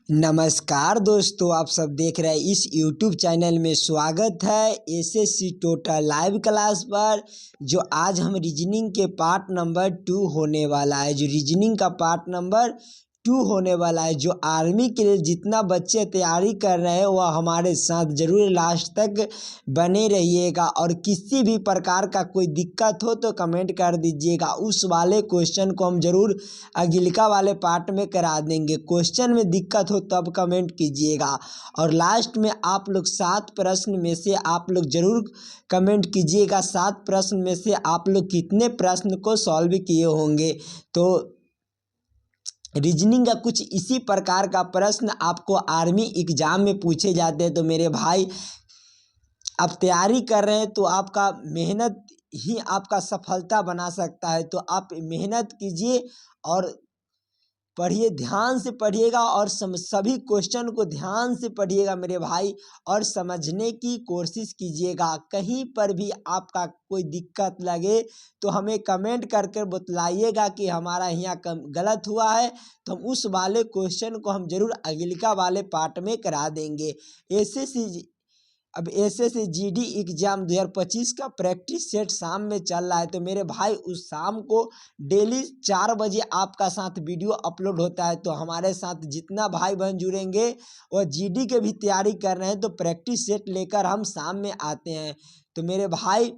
नमस्कार दोस्तों, आप सब देख रहे हैं इस YouTube चैनल में। स्वागत है एसएससी टोटल लाइव क्लास पर। जो आज हम रीजनिंग के पार्ट नंबर 2 होने वाला है, जो रीजनिंग का पार्ट नंबर 2 होने वाला है, जो आर्मी के लिए जितना बच्चे तैयारी कर रहे हैं वह हमारे साथ ज़रूर लास्ट तक बने रहिएगा। और किसी भी प्रकार का कोई दिक्कत हो तो कमेंट कर दीजिएगा, उस वाले क्वेश्चन को हम ज़रूर अगिलका वाले पार्ट में करा देंगे। क्वेश्चन में दिक्कत हो तब कमेंट कीजिएगा। और लास्ट में आप लोग 7 प्रश्न में से आप लोग ज़रूर कमेंट कीजिएगा 7 प्रश्न में से आप लोग कितने प्रश्न को सॉल्व किए होंगे। तो रीजनिंग का कुछ इसी प्रकार का प्रश्न आपको आर्मी एग्जाम में पूछे जाते हैं। तो मेरे भाई, आप तैयारी कर रहे हैं तो आपका मेहनत ही आपका सफलता बना सकता है। तो आप मेहनत कीजिए और पढ़िए, ध्यान से पढ़िएगा और सभी क्वेश्चन को ध्यान से पढ़िएगा मेरे भाई, और समझने की कोशिश कीजिएगा। कहीं पर भी आपका कोई दिक्कत लगे तो हमें कमेंट करके बतलाइएगा कि हमारा यहाँ गलत हुआ है, तो हम उस वाले क्वेश्चन को हम ज़रूर अगिलका वाले पार्ट में करा देंगे। एसएससी जीडी एग्जाम 2025 का प्रैक्टिस सेट शाम में चल रहा है। तो मेरे भाई, उस शाम को डेली 4 बजे आपका साथ वीडियो अपलोड होता है। तो हमारे साथ जितना भाई बहन जुड़ेंगे और जीडी के भी तैयारी कर रहे हैं तो प्रैक्टिस सेट लेकर हम शाम में आते हैं। तो मेरे भाई,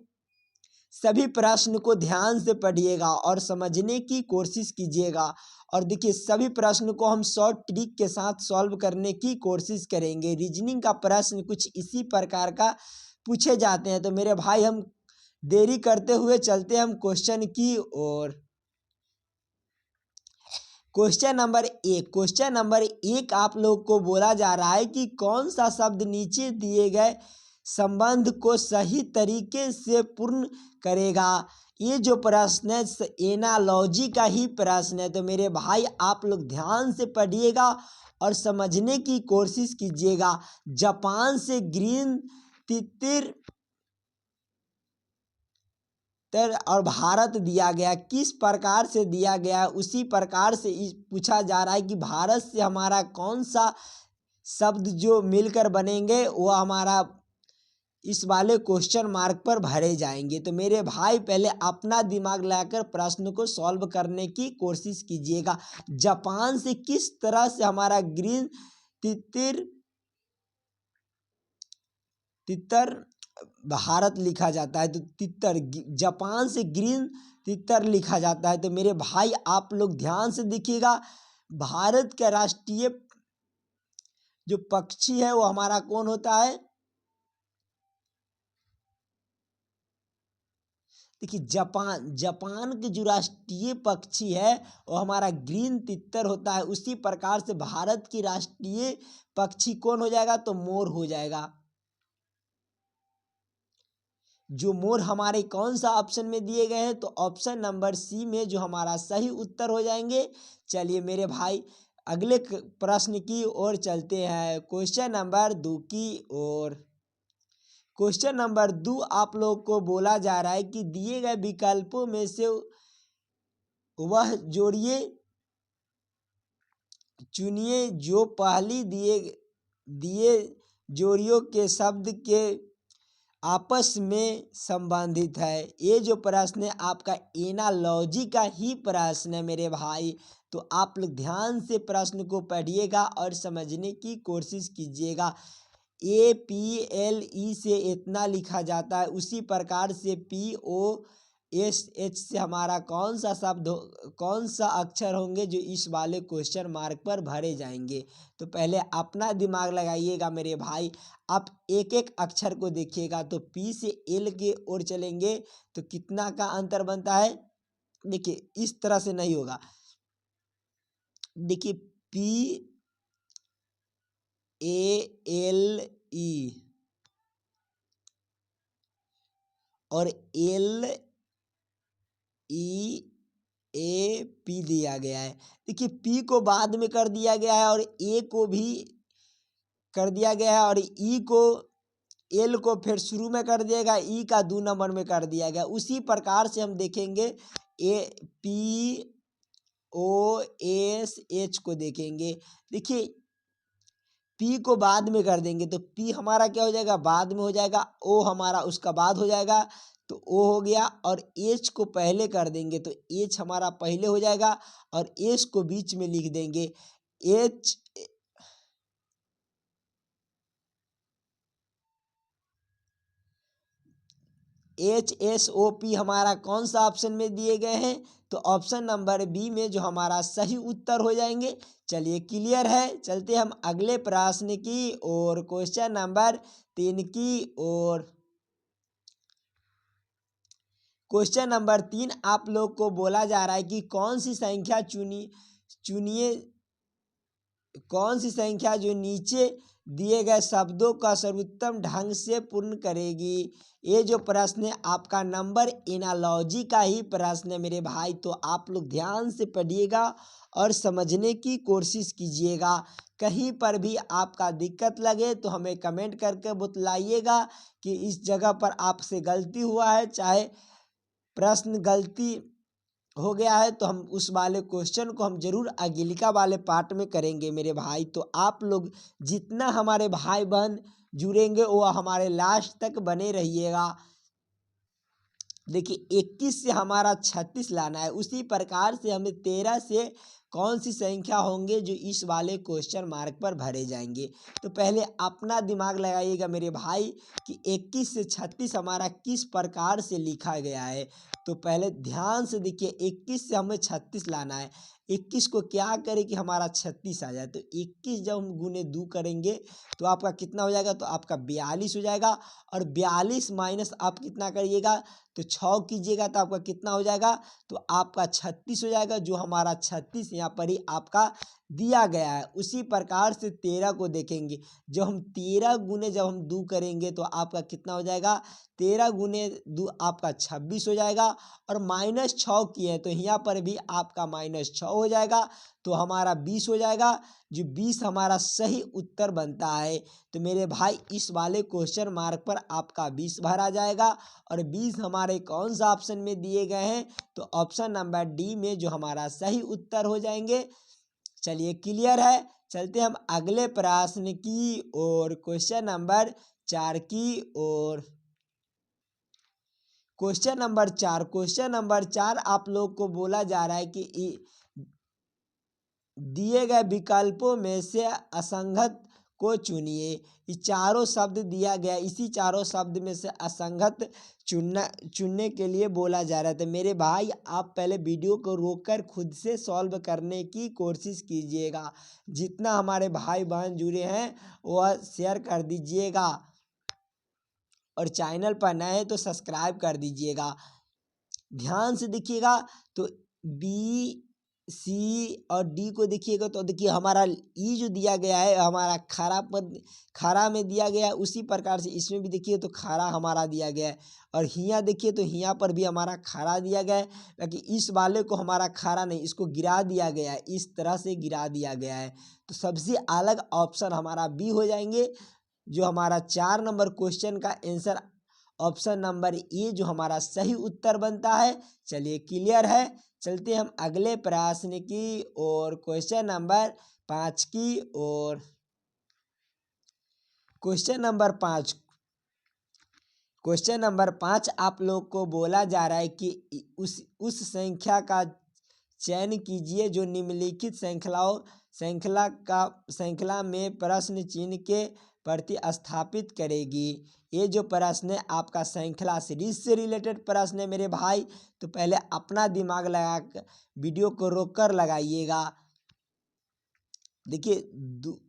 सभी प्रश्न को ध्यान से पढ़िएगा और समझने की कोशिश कीजिएगा। और देखिए, सभी प्रश्न को हम शॉर्ट ट्रिक के साथ सॉल्व करने की कोशिश करेंगे। रीजनिंग का प्रश्न कुछ इसी प्रकार का पूछे जाते हैं। तो मेरे भाई, हम देरी करते हुए चलते हैं हम क्वेश्चन की ओर। क्वेश्चन नंबर 1 आप लोग को बोला जा रहा है कि कौन सा शब्द नीचे दिए गए संबंध को सही तरीके से पूर्ण करेगा। ये जो प्रश्न है एनालॉजी का ही प्रश्न है। तो मेरे भाई, आप लोग ध्यान से पढ़िएगा और समझने की कोशिश कीजिएगा। जापान से ग्रीन तितिर और भारत दिया गया, किस प्रकार से दिया गया, उसी प्रकार से पूछा जा रहा है कि भारत से हमारा कौन सा शब्द जो मिलकर बनेंगे वह हमारा इस वाले क्वेश्चन मार्क पर भरे जाएंगे। तो मेरे भाई, पहले अपना दिमाग लगाकर प्रश्न को सॉल्व करने की कोशिश कीजिएगा। जापान से किस तरह से हमारा ग्रीन तितर भारत लिखा जाता है। तो तितर, जापान से ग्रीन तितर लिखा जाता है। तो मेरे भाई, आप लोग ध्यान से देखिएगा। भारत का राष्ट्रीय जो पक्षी है वो हमारा कौन होता है? देखिए, जापान के जो राष्ट्रीय पक्षी है वो हमारा ग्रीन तितर होता है। उसी प्रकार से भारत की राष्ट्रीय पक्षी कौन हो जाएगा? तो मोर हो जाएगा। जो मोर हमारे कौन सा ऑप्शन में दिए गए हैं? तो ऑप्शन नंबर सी में जो हमारा सही उत्तर हो जाएंगे। चलिए मेरे भाई, अगले प्रश्न की ओर चलते हैं, क्वेश्चन नंबर 2 की ओर। क्वेश्चन नंबर 2 आप लोग को बोला जा रहा है कि दिए गए विकल्पों में से वह जोड़िए चुनिए जो पहली दिए जोड़ियों के शब्द के आपस में संबंधित है। ये जो प्रश्न है आपका एनालॉजी का ही प्रश्न है मेरे भाई। तो आप लोग ध्यान से प्रश्न को पढ़िएगा और समझने की कोशिश कीजिएगा। APLE से इतना लिखा जाता है, उसी प्रकार से POSH से हमारा कौन सा अक्षर होंगे जो इस वाले क्वेश्चन मार्क पर भरे जाएंगे। तो पहले अपना दिमाग लगाइएगा मेरे भाई। आप एक एक अक्षर को देखिएगा। तो P से L के ओर चलेंगे तो कितना का अंतर बनता है? देखिए, इस तरह से नहीं होगा। देखिए, PALE और LEAP दिया गया है। देखिए, P को बाद में कर दिया गया है और A को भी कर दिया गया है, और L को फिर शुरू में कर दिया गया, E का 2 नंबर में कर दिया गया। उसी प्रकार से हम देखेंगे POSH को देखेंगे। देखिए, पी को बाद में कर देंगे तो पी हमारा क्या हो जाएगा, बाद में हो जाएगा। ओ हमारा उसका बाद हो जाएगा तो ओ हो गया। और एच को पहले कर देंगे तो एच हमारा पहले हो जाएगा और एस को बीच में लिख देंगे। एच HSOP हमारा कौन सा ऑप्शन में दिए गए हैं, तो ऑप्शन नंबर बी में जो हमारा सही उत्तर हो जाएंगे। चलिए क्लियर है। चलते हम अगले प्रश्न की और क्वेश्चन नंबर 3 की और। क्वेश्चन नंबर 3 आप लोग को बोला जा रहा है कि कौन सी संख्या चुनिए कौन सी संख्या जो नीचे दिए गए शब्दों का सर्वोत्तम ढंग से पूर्ण करेगी। ये जो प्रश्न है आपका नंबर एनालॉजी का ही प्रश्न है मेरे भाई, तो आप लोग ध्यान से पढ़िएगा और समझने की कोशिश कीजिएगा। कहीं पर भी आपका दिक्कत लगे तो हमें कमेंट करके बतलाइएगा कि इस जगह पर आपसे गलती हुआ है, चाहे प्रश्न गलती हो गया है तो हम उस वाले क्वेश्चन को हम जरूर अगिलिका वाले पार्ट में करेंगे मेरे भाई। तो आप लोग जितना हमारे भाई बहन जुड़ेंगे वो हमारे लास्ट तक बने रहिएगा। देखिए 21 से हमारा 36 लाना है, उसी प्रकार से हमें 13 से कौन सी संख्या होंगे जो इस वाले क्वेश्चन मार्क पर भरे जाएंगे। तो पहले अपना दिमाग लगाइएगा मेरे भाई कि 21 से 36 हमारा किस प्रकार से लिखा गया है। तो पहले ध्यान से देखिए 21 से हमें 36 लाना है। 21 को क्या करें कि हमारा 36 आ जाए, तो 21 जब हम गुने 2 करेंगे तो आपका कितना हो जाएगा, तो आपका 42 हो जाएगा। और 42 माइनस आप कितना करिएगा, तो 6 कीजिएगा तो आपका कितना हो जाएगा, तो आपका 36 हो जाएगा। जो हमारा 36 यहाँ पर ही आपका दिया गया है। उसी प्रकार से 13 को देखेंगे, जब हम 13 गुने जब हम 2 करेंगे तो आपका कितना हो जाएगा, 13 गुने 2 आपका 26 हो जाएगा। और -6 किए तो यहाँ पर भी आपका -6 हो जाएगा, तो हमारा 20 हो जाएगा। जो 20 हमारा सही उत्तर बनता है। तो मेरे भाई इस वाले क्वेश्चन मार्क पर आपका 20 भरा जाएगा। और 20 हमारे कौन सा ऑप्शन में दिए गए हैं, तो ऑप्शन नंबर डी में जो हमारा सही उत्तर हो जाएंगे। चलिए क्लियर है। चलते हम अगले प्रश्न की और क्वेश्चन नंबर 4 की और। क्वेश्चन नंबर 4 आप लोग को बोला जा रहा है कि दिए गए विकल्पों में से असंगत को चुनिए। ये चारों शब्द दिया गया, इसी चारों शब्द में से असंगत चुनने के लिए बोला जा रहा था। मेरे भाई आप पहले वीडियो को रोककर खुद से सॉल्व करने की कोशिश कीजिएगा। जितना हमारे भाई बहन जुड़े हैं वह शेयर कर दीजिएगा और चैनल पर नए हैं तो सब्सक्राइब कर दीजिएगा। ध्यान से देखिएगा तो बी सी और डी को देखिएगा तो देखिए हमारा ई जो दिया गया है हमारा खारा में दिया गया है। उसी प्रकार से इसमें भी देखिए तो खारा हमारा दिया गया है। और हियाँ देखिए तो हियाँ पर भी हमारा खारा दिया गया है, लेकिन इस वाले को हमारा खारा नहीं, इसको गिरा दिया गया है, इस तरह से गिरा दिया गया है। तो सबसे अलग ऑप्शन हमारा बी हो जाएंगे। जो हमारा 4 नंबर क्वेश्चन का आंसर ऑप्शन नंबर ए जो हमारा सही उत्तर बनता है। चलिए क्लियर है। चलते हम अगले प्रश्न की और क्वेश्चन नंबर 5 की और। क्वेश्चन नंबर 5 आप लोग को बोला जा रहा है कि उस संख्या का चयन कीजिए जो निम्नलिखित श्रृंखला में प्रश्न चिन्ह के प्रतिस्थापित करेगी। ये जो प्रश्न है आपका श्रृंखला सीरीज से रिलेटेड प्रश्न है मेरे भाई। तो पहले अपना दिमाग लगा कर वीडियो को रोककर लगाइएगा। देखिए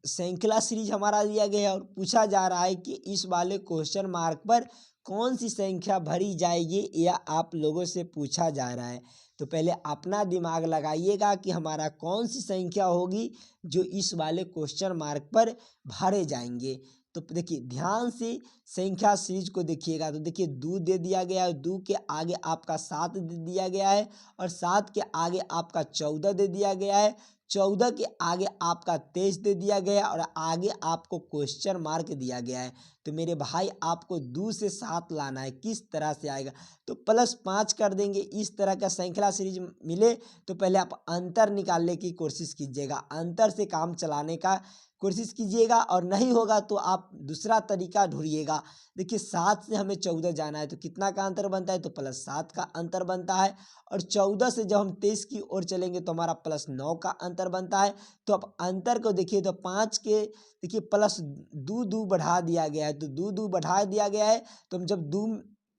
श्रृंखला सीरीज हमारा दिया गया है और पूछा जा रहा है कि इस वाले क्वेश्चन मार्क पर कौन सी संख्या भरी जाएगी, या आप लोगों से पूछा जा रहा है। तो पहले अपना दिमाग लगाइएगा कि हमारा कौन सी संख्या होगी जो इस वाले क्वेश्चन मार्क पर भरे जाएंगे। तो देखिए ध्यान से संख्या सीरीज को देखिएगा तो देखिए 2 दे दिया गया है, 2 के आगे आपका 7 दे दिया गया है, और 7 के आगे आपका 14 दे दिया गया है, 14 के आगे आपका 23 दे दिया गया, और आगे आपको क्वेश्चन मार्क दिया गया है। तो मेरे भाई आपको 2 से 7 लाना है। किस तरह से आएगा, तो +5 कर देंगे। इस तरह का श्रृंखला सीरीज मिले तो पहले आप अंतर निकालने की कोशिश कीजिएगा, अंतर से काम चलाने का कोशिश कीजिएगा, और नहीं होगा तो आप दूसरा तरीका ढूंढिएगा। देखिए 7 से हमें 14 जाना है तो कितना का अंतर बनता है, तो +7 का अंतर बनता है। और 14 से जब हम 23 की ओर चलेंगे तो हमारा +9 का अंतर बनता है। तो अब अंतर को देखिए तो 5 के देखिए प्लस दो दो बढ़ा दिया गया है, तो दो दो बढ़ा दिया गया है। तो हम जब दो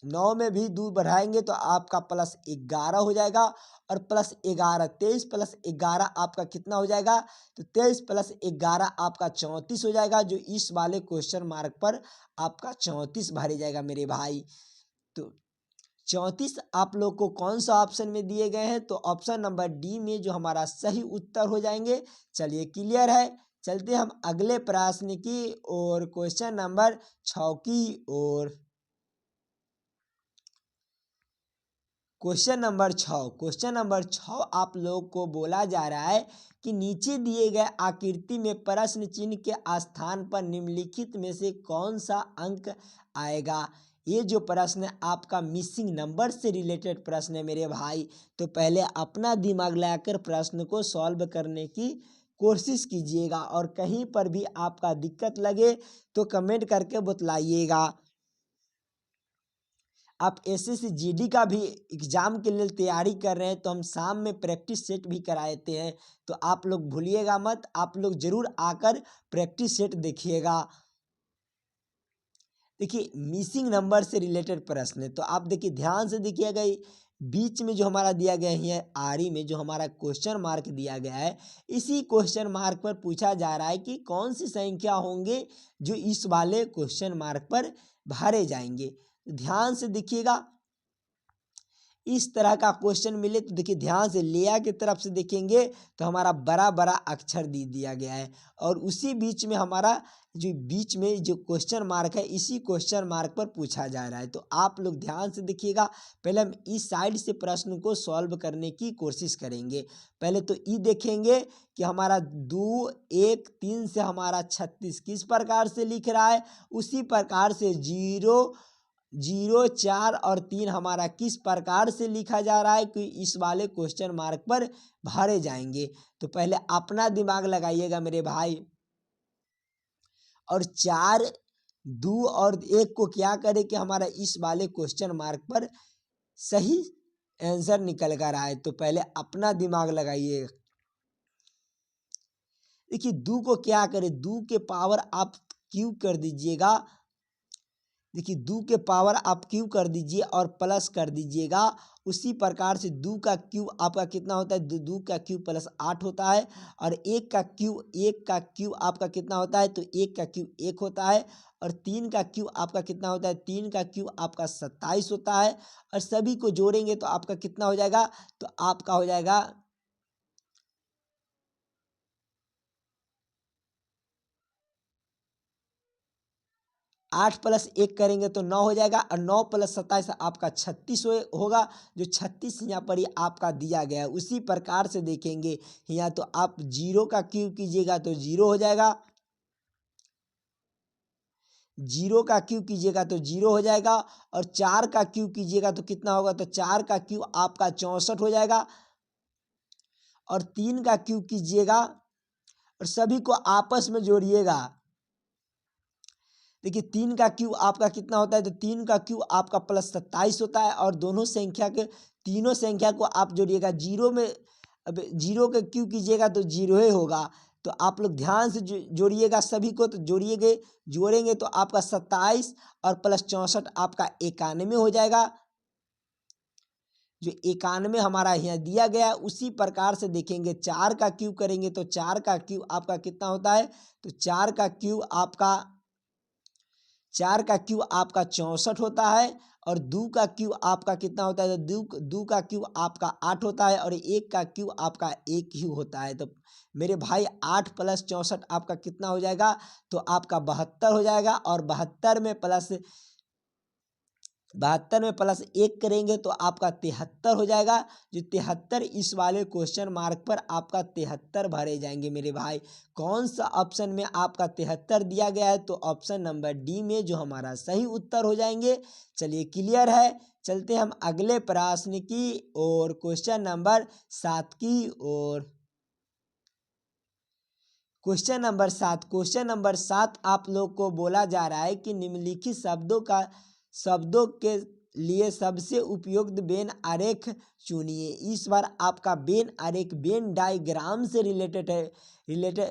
9 में भी 2 बढ़ाएंगे तो आपका +11 हो जाएगा, और +11 23 +11 आपका कितना हो जाएगा, तो 23 +11 आपका 34 हो जाएगा, जो इस वाले क्वेश्चन मार्क पर आपका 34 भरे जाएगा मेरे भाई। तो 34 आप लोग को कौन सा ऑप्शन में दिए गए हैं, तो ऑप्शन नंबर डी में जो हमारा सही उत्तर हो जाएंगे। चलिए क्लियर है, चलते हम अगले प्रश्न की और क्वेश्चन नंबर 6 की ओर। क्वेश्चन नंबर 6 आप लोग को बोला जा रहा है कि नीचे दिए गए आकृति में प्रश्न चिन्ह के स्थान पर निम्नलिखित में से कौन सा अंक आएगा। ये जो प्रश्न है आपका मिसिंग नंबर से रिलेटेड प्रश्न है मेरे भाई। तो पहले अपना दिमाग लगाकर प्रश्न को सॉल्व करने की कोशिश कीजिएगा, और कहीं पर भी आपका दिक्कत लगे तो कमेंट करके बतलाइएगा। आप एसएससी जीडी का भी एग्ज़ाम के लिए तैयारी कर रहे हैं तो हम शाम में प्रैक्टिस सेट भी कराते हैं, तो आप लोग भूलिएगा मत, आप लोग ज़रूर आकर प्रैक्टिस सेट देखिएगा। देखिए मिसिंग नंबर से रिलेटेड प्रश्न है, तो आप देखिए ध्यान से देखिएगा। बीच में जो हमारा दिया गया है आरी में जो हमारा क्वेश्चन मार्क दिया गया है, इसी क्वेश्चन मार्क पर पूछा जा रहा है कि कौन सी संख्या होंगे जो इस वाले क्वेश्चन मार्क पर भरे जाएंगे। ध्यान से देखिएगा, इस तरह का क्वेश्चन मिले तो देखिए ध्यान से लेया की तरफ से देखेंगे तो हमारा बड़ा बड़ा अक्षर दे दिया गया है, और उसी बीच में हमारा जो बीच में जो क्वेश्चन मार्क है इसी क्वेश्चन मार्क पर पूछा जा रहा है। तो आप लोग ध्यान से देखिएगा, पहले हम इस साइड से प्रश्न को सॉल्व करने की कोशिश करेंगे। पहले तो ई देखेंगे कि हमारा 2 1 3 से हमारा 36 किस प्रकार से लिख रहा है, उसी प्रकार से 0 0 4 और 3 हमारा किस प्रकार से लिखा जा रहा है कि इस वाले क्वेश्चन मार्क पर भरे जाएंगे। तो पहले अपना दिमाग लगाइएगा मेरे भाई, और 4 2 और 1 को क्या करें कि हमारा इस वाले क्वेश्चन मार्क पर सही आंसर निकल कर आए। तो पहले अपना दिमाग लगाइए। देखिए 2 को क्या करें, 2 के पावर आप क्यूब कर दीजिएगा। देखिए 2 के पावर आप क्यूब कर दीजिए और प्लस कर दीजिएगा। उसी प्रकार से 2 का क्यूब आपका कितना होता है, 2 का क्यूब +8 होता है। और 1 का क्यूब आपका कितना होता है, तो 1 का क्यूब 1 होता है। और 3 का क्यूब आपका कितना होता है, 3 का क्यूब आपका 27 होता है। और सभी को जोड़ेंगे तो आपका कितना हो जाएगा, तो आपका हो जाएगा 8 + 1 करेंगे तो 9 हो जाएगा, और 9 + 27 आपका 36 होगा, जो 36 यहाँ पर ही आपका दिया गया है। उसी प्रकार से देखेंगे यहाँ, तो आप 0 का क्यूब कीजिएगा तो 0 हो जाएगा, 0 का क्यूब कीजिएगा तो 0 हो जाएगा। और 4 का क्यूब कीजिएगा तो कितना होगा, तो 4 का क्यूब आपका 64 हो जाएगा। और 3 का क्यूब कीजिएगा और सभी को आपस में जोड़िएगा। देखिए 3 का क्यूब आपका कितना होता है, तो 3 का क्यूब आपका +27 होता है। और दोनों संख्या के तीनों संख्या को आप जोड़िएगा, 0 में अब 0 का क्यूब कीजिएगा तो 0 ही होगा। तो आप लोग ध्यान से जोड़िएगा सभी को, तो जोड़ेंगे तो आपका 27 और +64 आपका 91 हो जाएगा। जो 91 हमारा यहाँ दिया गया है, उसी प्रकार से देखेंगे 4 का क्यूब करेंगे तो 4 का क्यूब आपका कितना होता है, तो 4 का क्यूब आपका 64 होता है। और 2 का क्यूब आपका कितना होता है, तो 2 का क्यूब आपका 8 होता है। और 1 का क्यूब आपका 1 ही होता है। तो मेरे भाई 8 + 64 आपका कितना हो जाएगा, तो आपका 72 हो जाएगा। और 72 में +1 करेंगे तो आपका 73 हो जाएगा, जो 73 इस वाले क्वेश्चन मार्क पर आपका 73 भरे जाएंगे मेरे भाई। कौन सा ऑप्शन में आपका 73 दिया गया है, तो ऑप्शन नंबर डी में जो हमारा सही उत्तर हो जाएंगे। चलिए क्लियर है, चलते हम अगले प्रश्न की और क्वेश्चन नंबर 7 की ओर। क्वेश्चन नंबर 7 आप लोग को बोला जा रहा है कि निम्नलिखित शब्दों के लिए सबसे उपयुक्त वेन आरेख चुनिए। इस बार आपका वेन आरेख वेन डायग्राम से रिलेटेड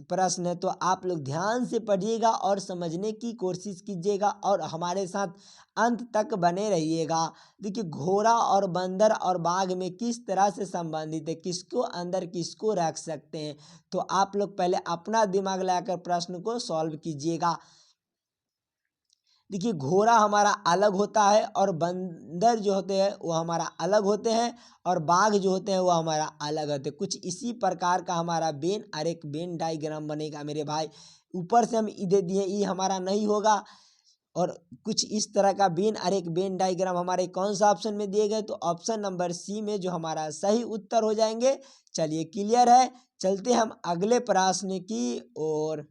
प्रश्न है, तो आप लोग ध्यान से पढ़िएगा और समझने की कोशिश कीजिएगा और हमारे साथ अंत तक बने रहिएगा। देखिए, घोड़ा और बंदर और बाघ में किस तरह से संबंधित है, किसको अंदर किसको रख सकते हैं, तो आप लोग पहले अपना दिमाग लगाकर प्रश्न को सॉल्व कीजिएगा। देखिए, घोड़ा हमारा अलग होता है और बंदर जो होते हैं वो हमारा अलग होते हैं और बाघ जो होते हैं वो हमारा अलग होते हैं। कुछ इसी प्रकार का हमारा वेन आरेख वेन डायग्राम बनेगा मेरे भाई। ऊपर से हम ई दे दिए, ई हमारा नहीं होगा और कुछ इस तरह का वेन आरेख वेन डायग्राम हमारे कौन सा ऑप्शन में दिए गए, तो ऑप्शन नंबर सी में जो हमारा सही उत्तर हो जाएंगे। चलिए, क्लियर है। चलते हम अगले प्रश्न की ओर।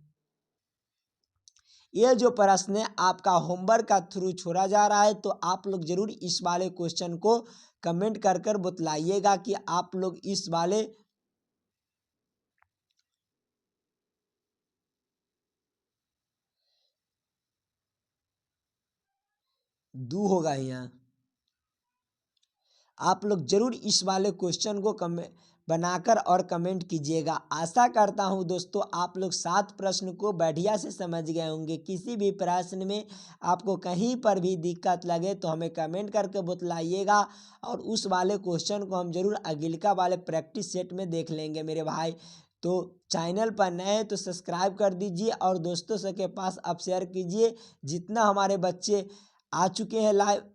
ये जो प्रश्न है आपका होमवर्क का थ्रू छोड़ा जा रहा है, तो आप लोग जरूर इस वाले क्वेश्चन को कमेंट कर कर बतलाइएगा कि आप लोग इस वाले दू होगा यहाँ। आप लोग जरूर इस वाले क्वेश्चन को बनाकर और कमेंट कीजिएगा। आशा करता हूँ दोस्तों आप लोग 7 प्रश्न को बढ़िया से समझ गए होंगे। किसी भी प्रश्न में आपको कहीं पर भी दिक्कत लगे तो हमें कमेंट करके बतलाइएगा और उस वाले क्वेश्चन को हम जरूर अगिलका वाले प्रैक्टिस सेट में देख लेंगे मेरे भाई। तो चैनल पर नए हैं तो सब्सक्राइब कर दीजिए और दोस्तों से के पास आप शेयर कीजिए। जितना हमारे बच्चे आ चुके हैं लाइव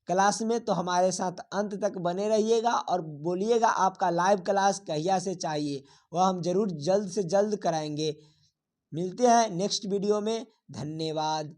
क्लास में, तो हमारे साथ अंत तक बने रहिएगा और बोलिएगा आपका लाइव क्लास कहिया से चाहिए, वह हम जरूर जल्द से जल्द कराएंगे। मिलते हैं नेक्स्ट वीडियो में। धन्यवाद।